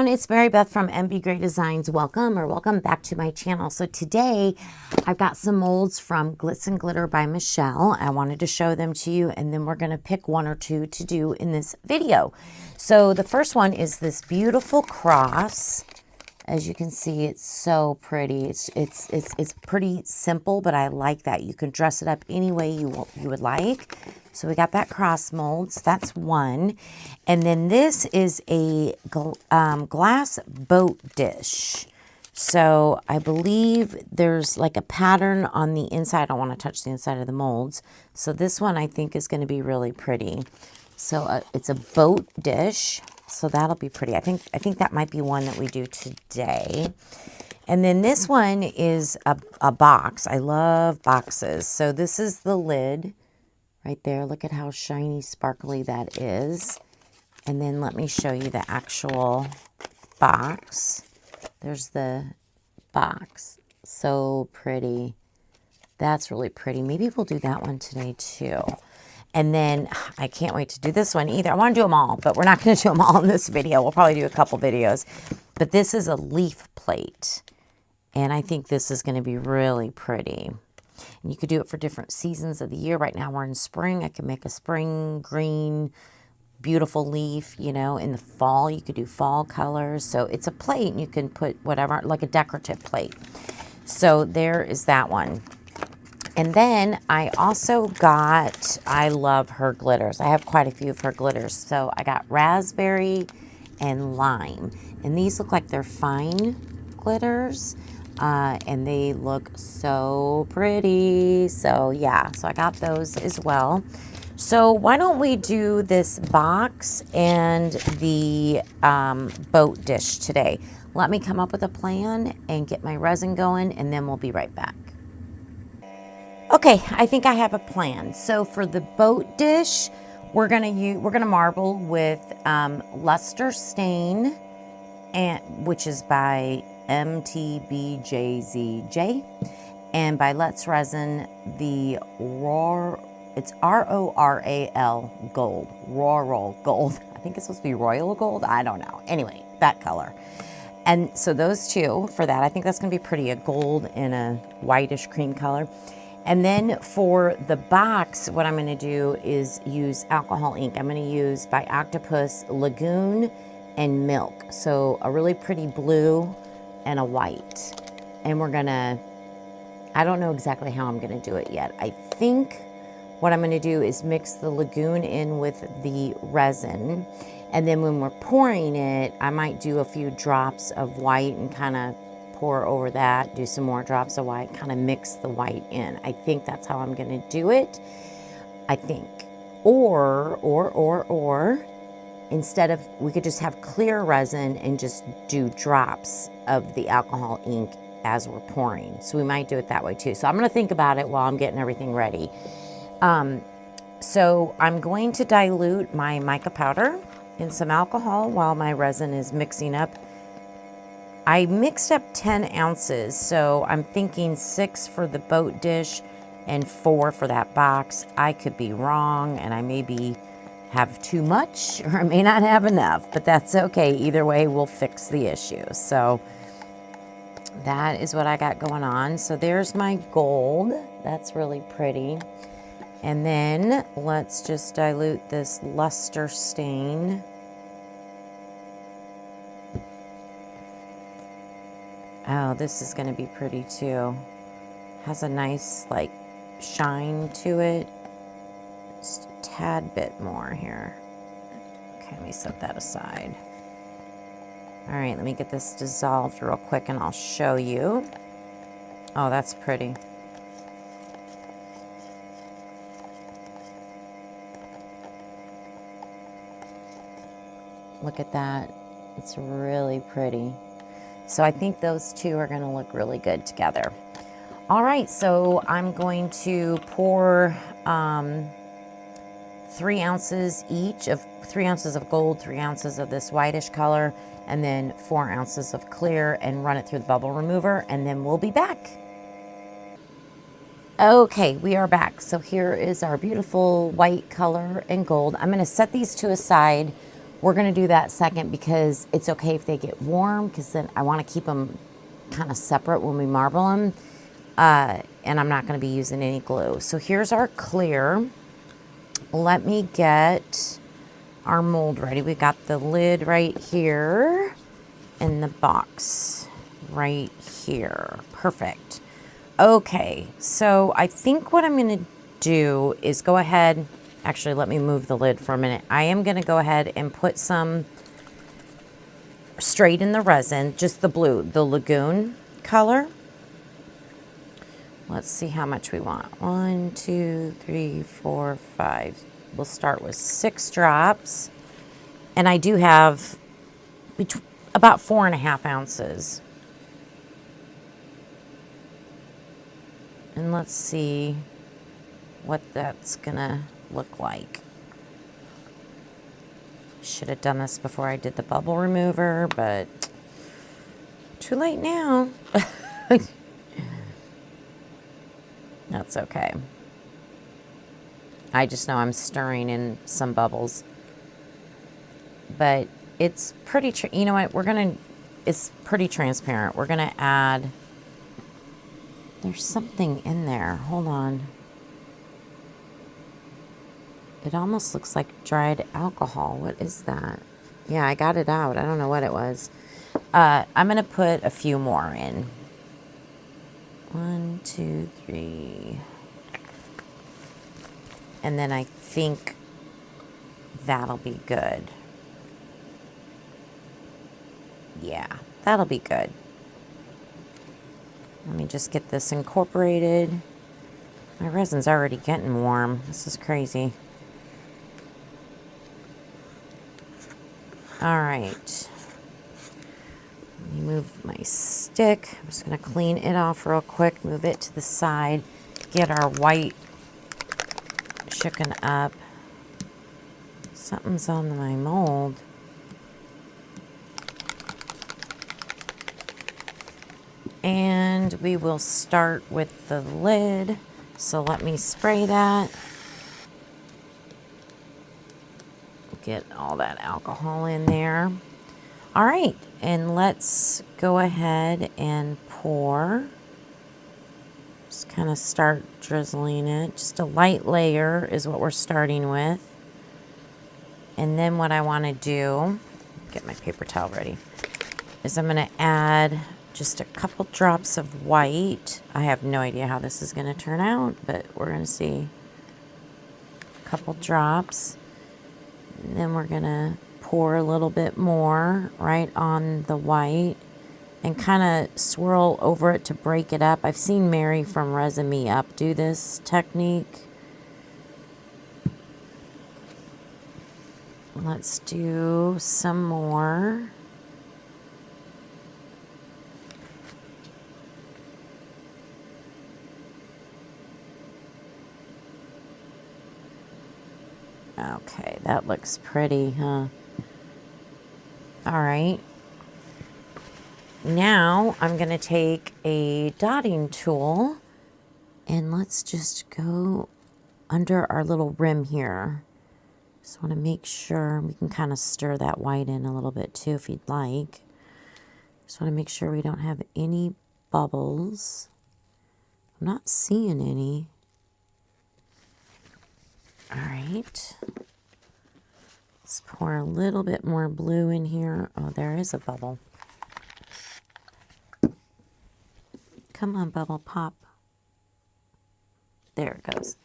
everyone, it's Mary Beth from MBGray Designs. Welcome back to my channel. So today I've got some molds from Glitz and Glitter by Michelle. I wanted to show them to you, and then we're going to pick one or two to do in this video. So the first one is this beautiful cross. As you can see, it's so pretty. It's pretty simple, but I like that. You can dress it up any way you would like. So we got that cross mold. So that's one. And then this is a glass boat dish. So I believe there's like a pattern on the inside. I don't want to touch the inside of the molds. So this one I think is going to be really pretty. So it's a boat dish. So that'll be pretty. I think that might be one that we do today. And then this one is a box. I love boxes. So this is the lid right there. Look at how shiny, sparkly that is. And then let me show you the actual box. There's the box. So pretty. That's really pretty. Maybe we'll do that one today too. And then I can't wait to do this one either. I want to do them all, but we're not going to do them all in this video. We'll probably do a couple videos. But this is a leaf plate. And I think this is going to be really pretty. And you could do it for different seasons of the year. Right now we're in spring. I could make a spring green, beautiful leaf. You know, in the fall you could do fall colors. So it's a plate and you can put whatever, like a decorative plate. So there is that one. And then I also got, I love her glitters. I have quite a few of her glitters. So I got raspberry and lime. And these look like they're fine glitters. And they look so pretty. So yeah, so I got those as well. So why don't we do this box and the boat dish today? Let me come up with a plan and get my resin going, and then we'll be right back. Okay, I think I have a plan. So for the boat dish, we're gonna marble with Luster Stain, which is by MBGray, and by Let's Resin it's RORAL gold, Royal gold. I think it's supposed to be royal gold. I don't know. Anyway, that color. And so those two for that, I think that's gonna be pretty. A gold and a whitish cream color. And then for the box, what I'm going to do is use alcohol ink. I'm going to use by Octopus Lagoon and Milk. So a really pretty blue and a white. And we're going to, I don't know exactly how I'm going to do it yet. I think what I'm going to do is mix the Lagoon in with the resin. And then when we're pouring it, I might do a few drops of white and kind of pour over that, do some more drops of white, kind of mix the white in. I think that's how I'm going to do it. I think. Or, instead of, we could just have clear resin and just do drops of the alcohol ink as we're pouring. So we might do it that way too. So I'm going to think about it while I'm getting everything ready. So I'm going to dilute my mica powder in some alcohol while my resin is mixing up. I mixed up 10 ounces, so I'm thinking 6 for the boat dish and 4 for that box. I could be wrong, and I maybe have too much, or I may not have enough, but that's okay. Either way, we'll fix the issue. So that is what I got going on. So there's my gold. That's really pretty. And then let's just dilute this Luster Stain. Oh, this is going to be pretty too. Has a nice like shine to it. Just a tad bit more here. Okay, let me set that aside. All right, let me get this dissolved real quick and I'll show you. Oh, that's pretty. Look at that. It's really pretty. So I think those two are going to look really good together. All right, so I'm going to pour 3 ounces each of 3 ounces of gold, 3 ounces of this whitish color, and then 4 ounces of clear, and run it through the bubble remover, and then we'll be back. Okay, we are back. So here is our beautiful white color and gold. I'm going to set these two aside We're going to do that second because it's okay if they get warm, because then I want to keep them kind of separate when we marble them. And I'm not going to be using any glue. So here's our clear. Let me get our mold ready. We got the lid right here and the box right here. Perfect. Okay, so I think what I'm going to do is go ahead. Actually, let me move the lid for a minute. I am going to go ahead and put some straight in the resin, just the blue, the lagoon color. Let's see how much we want. 1, 2, 3, 4, 5. We'll start with 6 drops. And I do have about 4.5 ounces. And let's see what that's gonna look like. Should have done this before I did the bubble remover, but too late now. That's okay. I just know I'm stirring in some bubbles. But it's pretty, you know what, it's pretty transparent. We're gonna add, there's something in there, hold on. It almost looks like dried alcohol. What is that? Yeah, I got it out. I don't know what it was. I'm gonna put a few more in. 1, 2, 3. And then I think that'll be good. Yeah, that'll be good. Let me just get this incorporated. My resin's already getting warm. This is crazy. All right. Let me move my stick. I'm just going to clean it off real quick, move it to the side, get our white shooken up. Something's on my mold. And we will start with the lid. So let me spray that. Get all that alcohol in there. All right, and let's go ahead and pour. Just kind of start drizzling it. Just a light layer is what we're starting with. And then what I want to do, get my paper towel ready, is I'm going to add just a couple drops of white. I have no idea how this is going to turn out, but we're going to see. A couple drops. And then we're going to pour a little bit more right on the white and kind of swirl over it to break it up. I've seen Mary from Resin Me Up do this technique. Let's do some more. Okay, that looks pretty, huh? All right. Now I'm going to take a dotting tool and let's just go under our little rim here. Just want to make sure we can kind of stir that white in a little bit too if you'd like. Just want to make sure we don't have any bubbles. I'm not seeing any. All right. Let's pour a little bit more blue in here. Oh, there is a bubble. Come on, bubble pop. There it goes.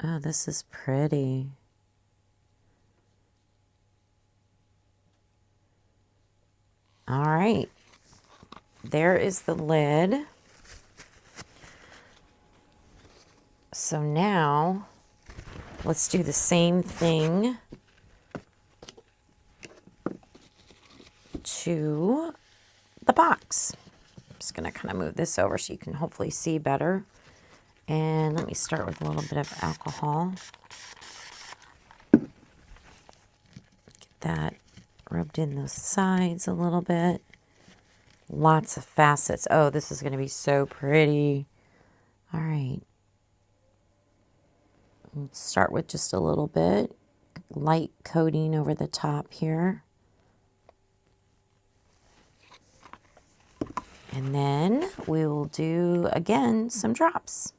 Oh, this is pretty. All right. There is the lid. So now, let's do the same thing to the box. I'm just going to kind of move this over so you can hopefully see better. And let me start with a little bit of alcohol. Get that rubbed in the sides a little bit. Lots of facets. Oh, this is going to be so pretty. All right. Let's start with just a little bit. light coating over the top here. And then we will do, again, some drops.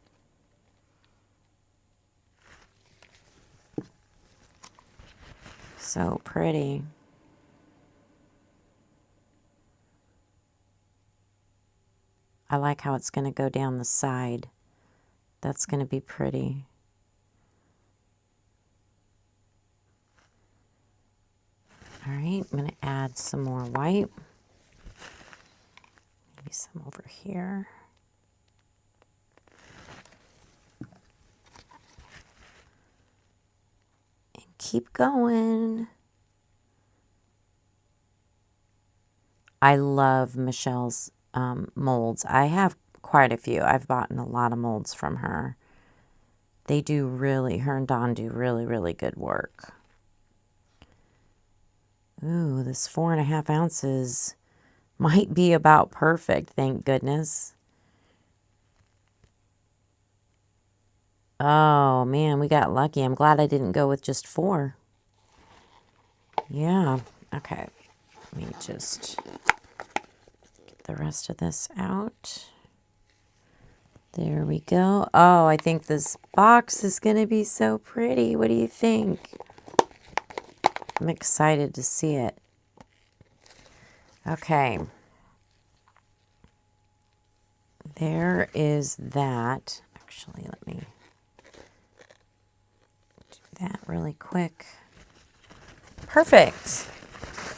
So pretty. I like how it's going to go down the side. That's going to be pretty. All right, I'm going to add some more white. Maybe some over here. And keep going. I love Michelle's molds. I have quite a few. I've bought a lot of molds from her. They do really, her and Dawn do really, really good work. Ooh, this 4.5 ounces might be about perfect, thank goodness. Oh man, we got lucky. I'm glad I didn't go with just 4. Yeah, okay. Let me just get the rest of this out. There we go. Oh, I think this box is going to be so pretty. What do you think? I'm excited to see it. Okay. There is that. Actually, let me do that really quick. Perfect.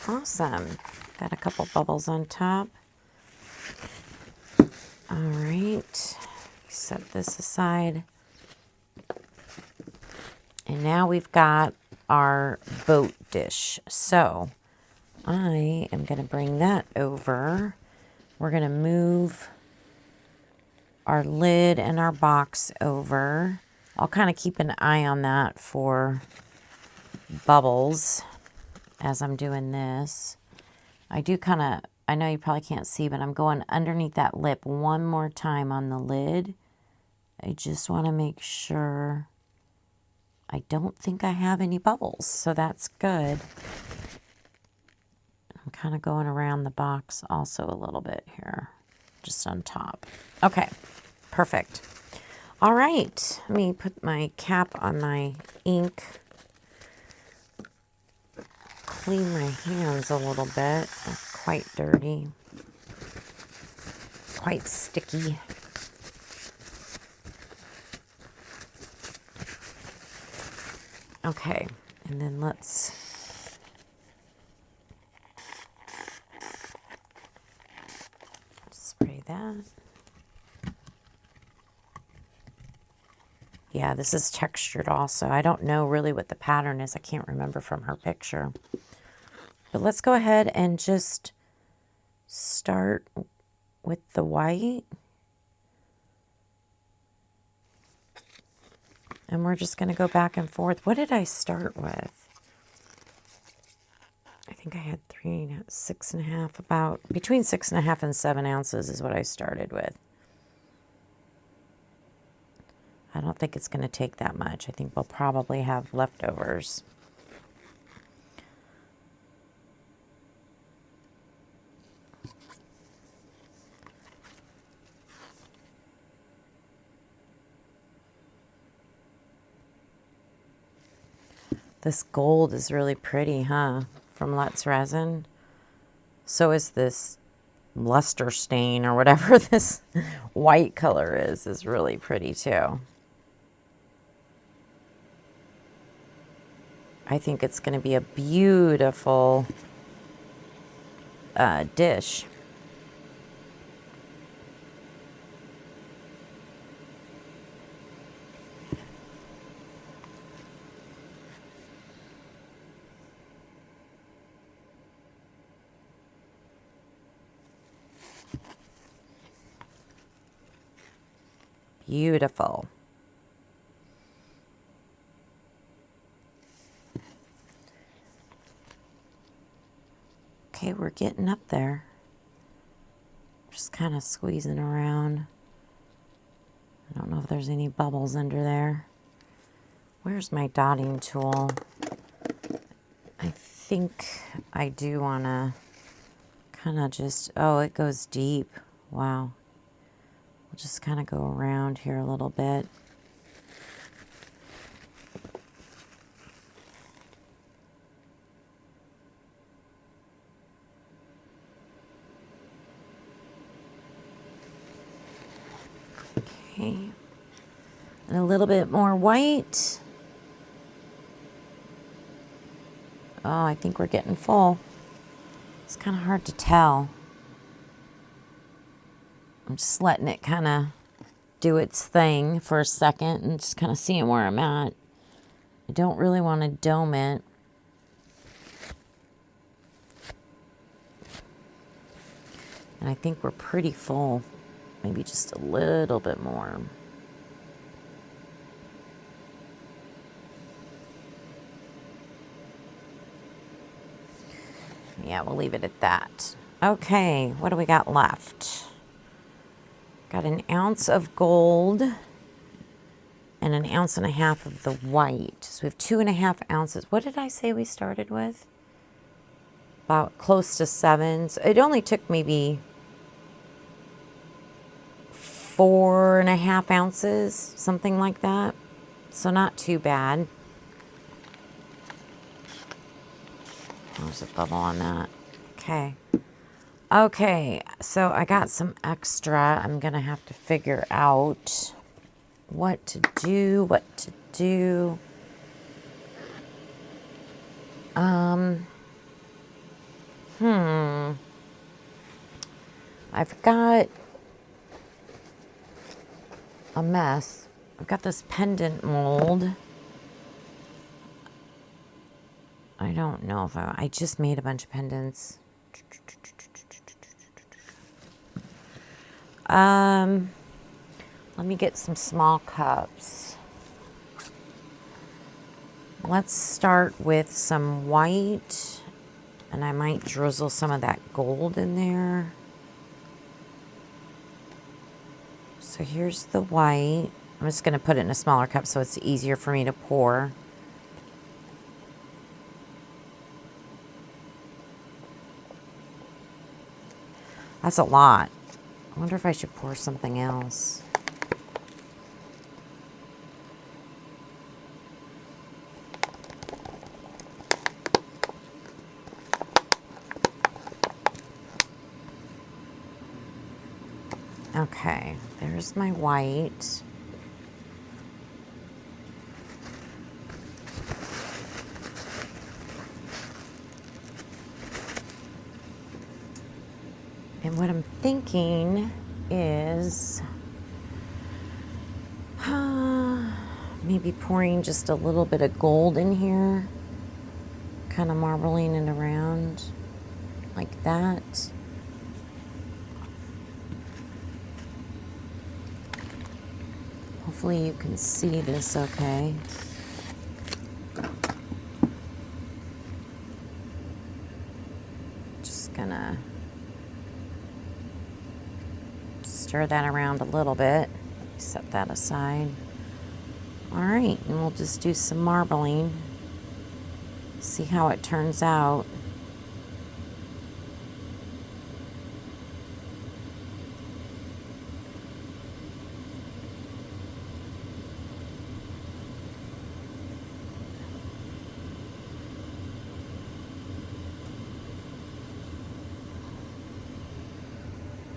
Awesome. Got a couple bubbles on top. All right. Set this aside. And now we've got our boat dish. So I am going to bring that over. We're going to move our lid and our box over. I'll kind of keep an eye on that for bubbles as I'm doing this. I do kind of, I know you probably can't see, but I'm going underneath that lip one more time on the lid. I just want to make sure. I don't think I have any bubbles, so that's good. I'm kind of going around the box also a little bit here, just on top. Okay, perfect. All right, let me put my cap on my ink. Clean my hands a little bit. They're quite dirty, quite sticky. Okay, and then let's spray that. Yeah, this is textured also. I don't know really what the pattern is. I can't remember from her picture. But let's go ahead and just start with the white. And we're just going to go back and forth. What did I start with? I think I had 6.5, about between 6.5 and 7 ounces is what I started with. I don't think it's going to take that much. I think we'll probably have leftovers. This gold is really pretty, huh? From Let's Resin. So is this luster stain or whatever this white color is really pretty too. I think it's going to be a beautiful dish. Beautiful. Okay, we're getting up there. Just kind of squeezing around. I don't know if there's any bubbles under there. Where's my dotting tool? think I do want to kind of just, oh, it goes deep. Wow. We'll just kind of go around here a little bit. Okay. And a little bit more white. Oh, I think we're getting full. It's kind of hard to tell. I'm just letting it kind of do its thing for a second and just kind of seeing where I'm at. I don't really want to dome it. And I think we're pretty full. Maybe just a little bit more. Yeah, we'll leave it at that. Okay, what do we got left? Got an ounce of gold and an ounce and a half of the white. So we have 2.5 ounces. What did I say we started with? About close to 7. So it only took maybe 4.5 ounces, something like that. So not too bad. There's a bubble on that. Okay. Okay, so I got some extra. I'm going to have to figure out what to do. I've got a mess. I've got this pendant mold. I don't know if I just made a bunch of pendants. Let me get some small cups. Let's start with some white, and I might drizzle some of that gold in there. So here's the white. I'm just going to put it in a smaller cup so it's easier for me to pour. That's a lot. I wonder if I should pour something else. Okay, there's my white. And what I'm thinking is maybe pouring just a little bit of gold in here, kind of marbling it around like that. Hopefully you can see this okay. Just gonna stir that around a little bit. Set that aside. All right, and we'll just do some marbling. See how it turns out.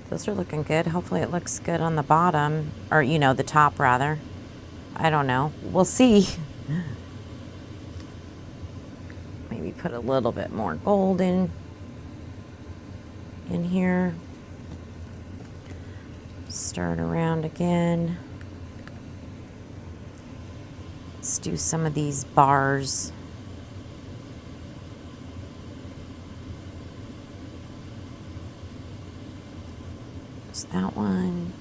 Those are looking good. Hopefully it looks good on the bottom, or you know, the top rather. I don't know. We'll see. Maybe put a little bit more gold in here. Stir it around again. Let's do some of these bars. That one.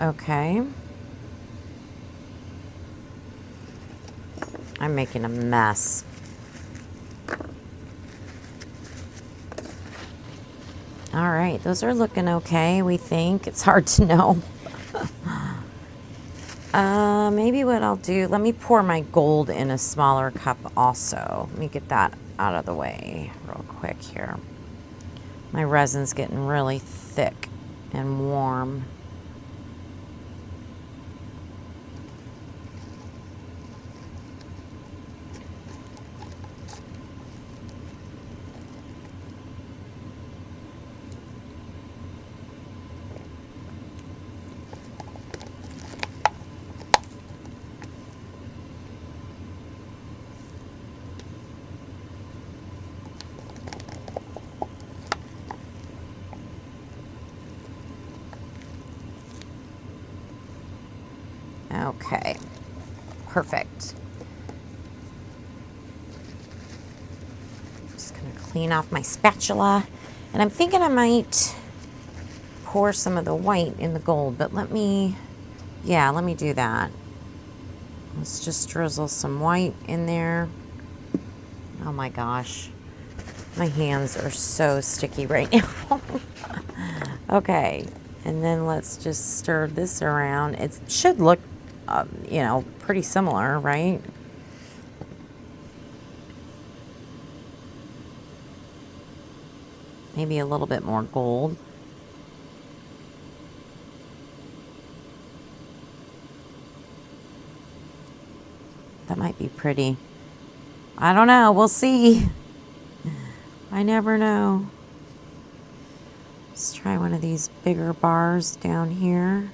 Okay. I'm making a mess. All right, those are looking okay, we think. It's hard to know. Maybe what I'll do, let me pour my gold in a smaller cup also. Let me get that out of the way real quick here. My resin's getting really thick and warm. Okay, perfect. Just gonna clean off my spatula. And I'm thinking I might pour some of the white in the gold, but let me do that. Let's just drizzle some white in there. Oh my gosh, my hands are so sticky right now. Okay, and then let's just stir this around. It should look, you know, pretty similar, right? Maybe a little bit more gold. That might be pretty. I don't know. We'll see. I never know. Let's try one of these bigger bars down here.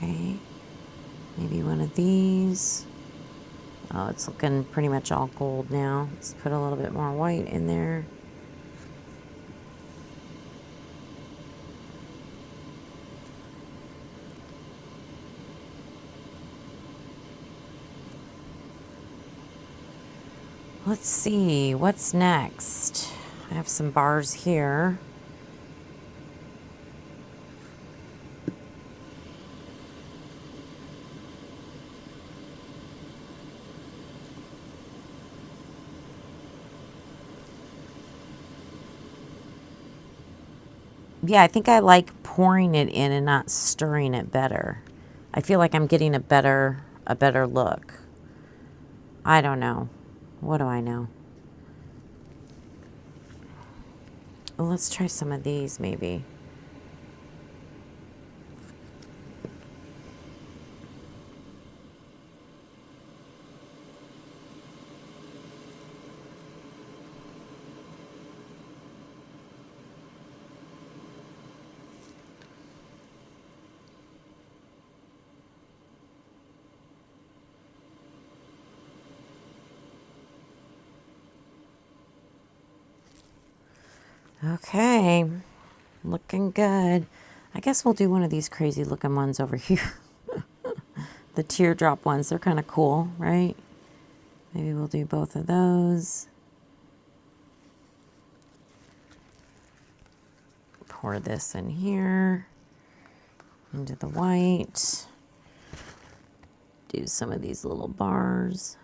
Okay. Maybe one of these. Oh, it's looking pretty much all gold now. Let's put a little bit more white in there. Let's see, what's next? I have some bars here. Yeah, I think I like pouring it in and not stirring it better. I feel like I'm getting a better look. I don't know. What do I know? Well, let's try some of these maybe. Okay, looking good. I guess we'll do one of these crazy looking ones over here. The teardrop ones, they're kind of cool, right? Maybe we'll do both of those. Pour this in here, into the white. Do some of these little bars.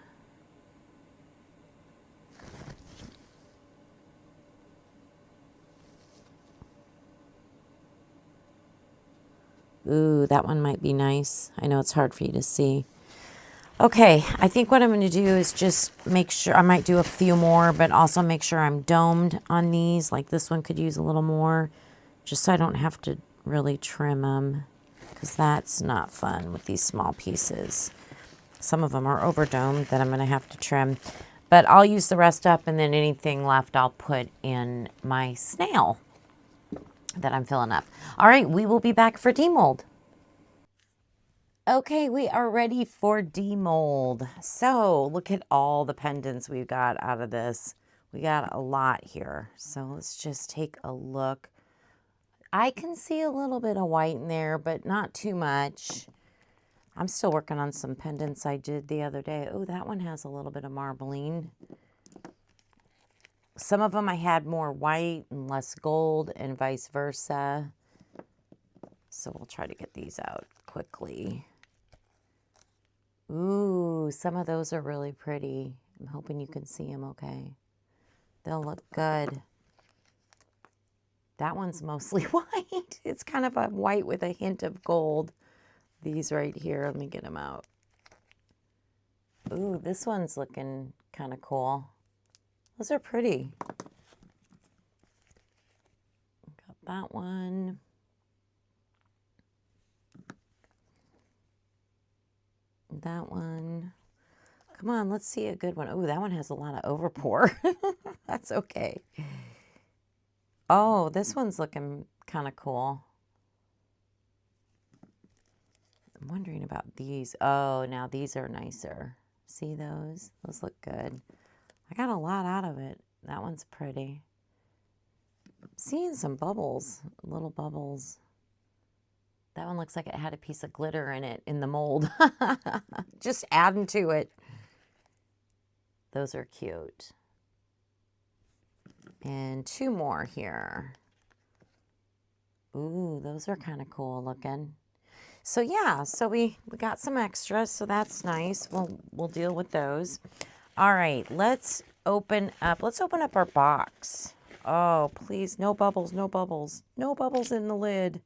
Ooh, that one might be nice. I know it's hard for you to see. Okay, I think what I'm going to do is just make sure, I might do a few more, but also make sure I'm domed on these. Like this one could use a little more, just so I don't have to really trim them, because that's not fun with these small pieces. Some of them are over domed that I'm going to have to trim, but I'll use the rest up, and then anything left I'll put in my snail that I'm filling up. All right, we will be back for demold. Okay, we are ready for demold. So look at all the pendants we've got out of this. We got a lot here. So let's just take a look. I can see a little bit of white in there, but not too much. I'm still working on some pendants I did the other day. Oh, that one has a little bit of marbling. Some of them I had more white and less gold and vice versa. So we'll try to get these out. quickly. Ooh, some of those are really pretty. I'm hoping you can see them okay. They'll look good. That one's mostly white. It's kind of a white with a hint of gold. These right here, let me get them out. Ooh, this one's looking kind of cool. Those are pretty. Got that one. That one. Come on, let's see a good one. Oh, that one has a lot of overpour. That's okay. Oh, this one's looking kind of cool. I'm wondering about these. Oh, now these are nicer. See those? Those look good. I got a lot out of it. That one's pretty. I'm seeing some bubbles, little bubbles. That one looks like it had a piece of glitter in it in the mold. Just adding to it. Those are cute. And two more here. Ooh, those are kind of cool looking. So yeah, so we got some extras, so that's nice. We'll deal with those. All right, let's open up our box. Oh, please, no bubbles, no bubbles. No bubbles in the lid.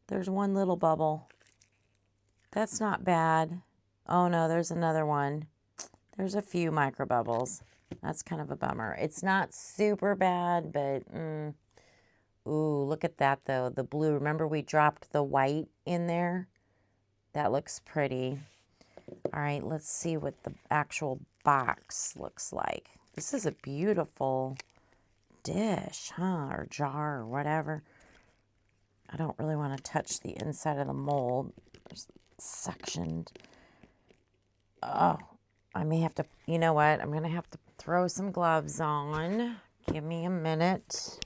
There's one little bubble. That's not bad. Oh no, there's another one. There's a few micro bubbles. That's kind of a bummer. It's not super bad, but ooh, look at that though. The blue. Remember we dropped the white in there? That looks pretty. All right, let's see what the actual box looks like. This is a beautiful dish, huh? Or jar or whatever. I don't really want to touch the inside of the mold. There's sectioned. Oh, I may have to, you know what? I'm going to have to throw some gloves on. Give me a minute.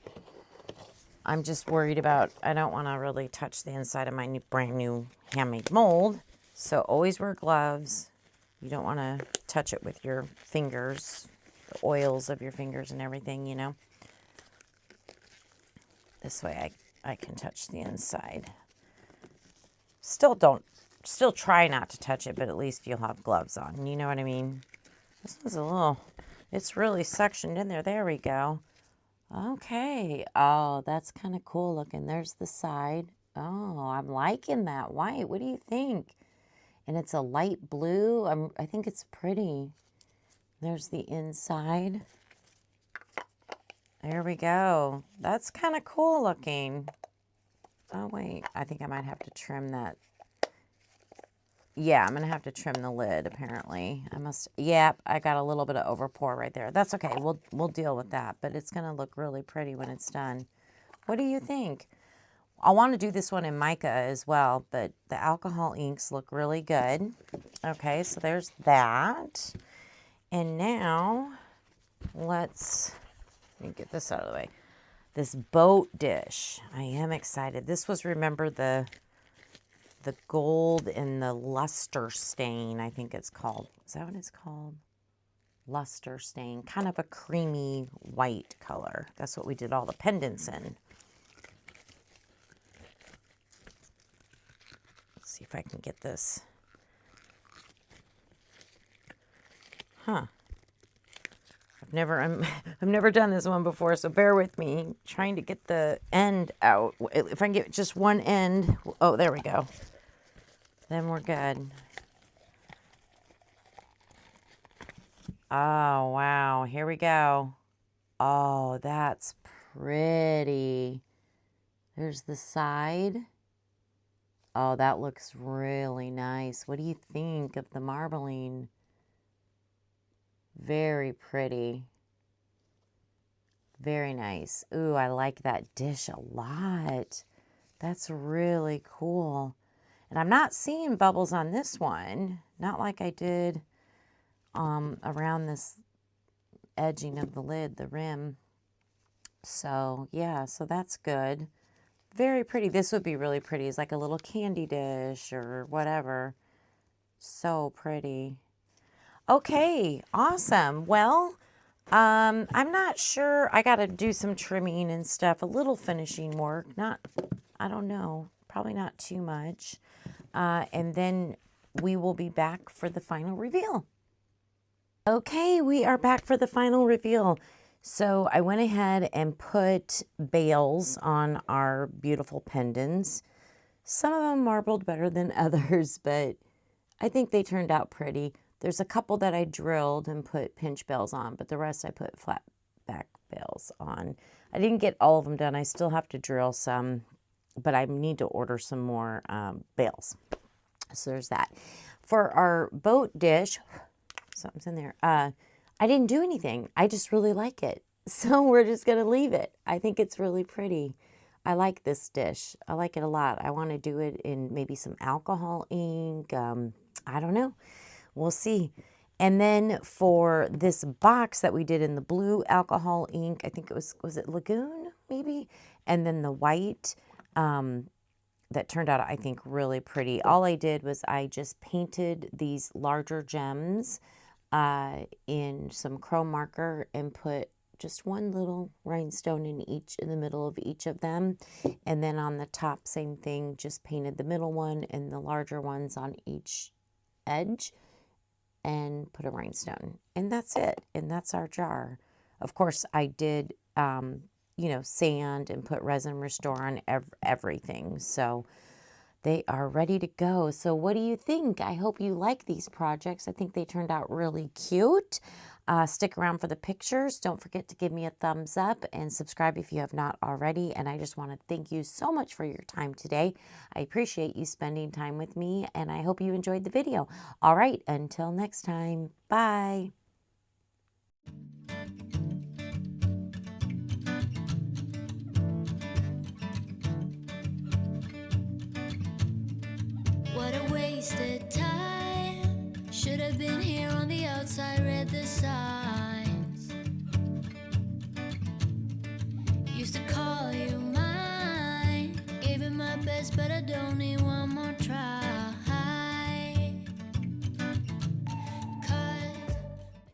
I'm just worried about, I don't want to really touch the inside of my brand new handmade mold. So always wear gloves. You don't want to touch it with your fingers, the oils of your fingers and everything, you know. This way I can touch the inside. Still try not to touch it, but at least you'll have gloves on. You know what I mean? This one's a little, it's really sectioned in there. There we go. Okay. Oh, that's kind of cool looking. There's the side. Oh, I'm liking that white. What do you think? And it's a light blue. I think it's pretty. There's the inside. There we go. That's kind of cool looking. Oh, wait. I think I might have to trim that. Yeah, I'm going to have to trim the lid, apparently. Yeah, I got a little bit of overpour right there. That's okay. We'll deal with that, but it's going to look really pretty when it's done. What do you think? I want to do this one in mica as well, but the alcohol inks look really good. Okay, so there's that. And now, let me get this out of the way. This boat dish. I am excited. This was, remember, the gold and the luster stain, I think it's called. Is that what it's called? Luster stain. Kind of a creamy white color. That's what we did all the pendants in. Let's see if I can get this. Huh. I've never done this one before, so bear with me. Trying to get the end out. If I can get just one end. Oh, there we go. Then we're good. Oh, wow. Here we go. Oh, that's pretty. There's the side. Oh, that looks really nice. What do you think of the marbling? Very pretty. Very nice. Ooh, I like that dish a lot. That's really cool. And I'm not seeing bubbles on this one. Not like I did around this edging of the lid, the rim. So, yeah, so that's good. Very pretty. This would be really pretty. It's like a little candy dish or whatever. So pretty. Okay, awesome. Well, I'm not sure. I got to do some trimming and stuff, a little finishing work. I don't know, probably not too much. and then we will be back for the final reveal. Okay, we are back for the final reveal. So I went ahead and put bails on our beautiful pendants. Some of them marbled better than others, but I think they turned out pretty. There's a couple that I drilled and put pinch bails on, but the rest I put flat back bails on. I didn't get all of them done. I still have to drill some, but I need to order some more bails. So there's that. For our boat dish, something's in there. I didn't do anything. I just really like it. So we're just going to leave it. I think it's really pretty. I like this dish. I like it a lot. I want to do it in maybe some alcohol ink. I don't know. We'll see. And then for this box that we did in the blue alcohol ink, I think it was it Lagoon maybe? And then the white, that turned out, I think, really pretty. All I did was I just painted these larger gems in some chrome marker and put just one little rhinestone in the middle of each of them. And then on the top, same thing, just painted the middle one and the larger ones on each edge and put a rhinestone. And that's it. And that's our jar. Of course, I did, you know, sand and put resin restore on everything. So they are ready to go. So what do you think? I hope you like these projects. I think they turned out really cute. Stick around for the pictures. Don't forget to give me a thumbs up and subscribe if you have not already. And I just want to thank you so much for your time today. I appreciate you spending time with me, and I hope you enjoyed the video. All right, until next time, bye. What a wasted time. Should have been here on the outside, read the signs. Used to call you mine. Gave it my best, but I don't need one more try.